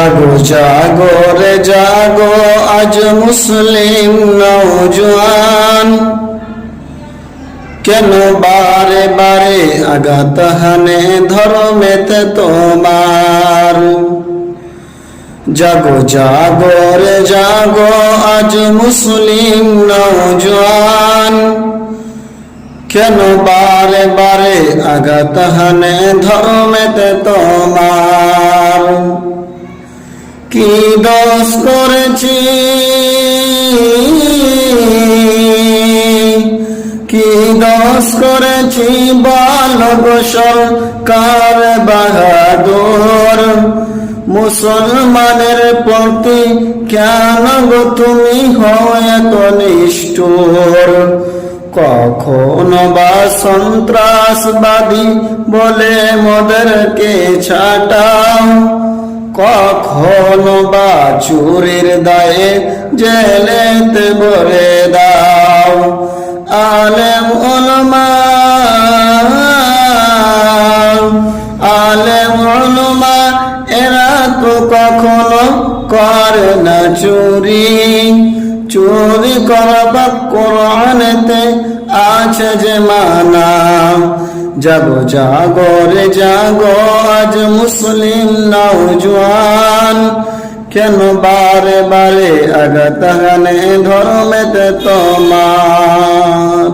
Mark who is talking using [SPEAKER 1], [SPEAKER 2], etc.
[SPEAKER 1] জাগো জাগো রে জাগো আজ মুসলিম নওজোয়ান, কেন বারে বারে আঘাত হানে ধর্মেতে তোমার। জাগো জাগো রে জাগো আজ মুসলিম নওজোয়ান, কেন বারে বারে আঘাত হানে ধর্মেতে তোমার। কি দোষ করেছি, কি দোষ করেছি বল গো সরকার বাহাদুর, মুসলমানের প্রতি কেন গো তুমি হও এত নিষ্ঠুর। কখনো বা সন্ত্রাসবাদী বলে মোদেরকে ছাটাও, কখনো বা চুরির দায়ে জেলেতে ভরে দাও। আলেম উলামা, আলেম উলামা এরা তো কখনো করে না চুরি। চুরি করবা কোরআনেতে আছে যে মানা। জাগো জাগো রে জাগো আজ মুসলিম নওজোয়ান, কেন বারে বারে আঘাত হানে ধর্মেতে তোমার।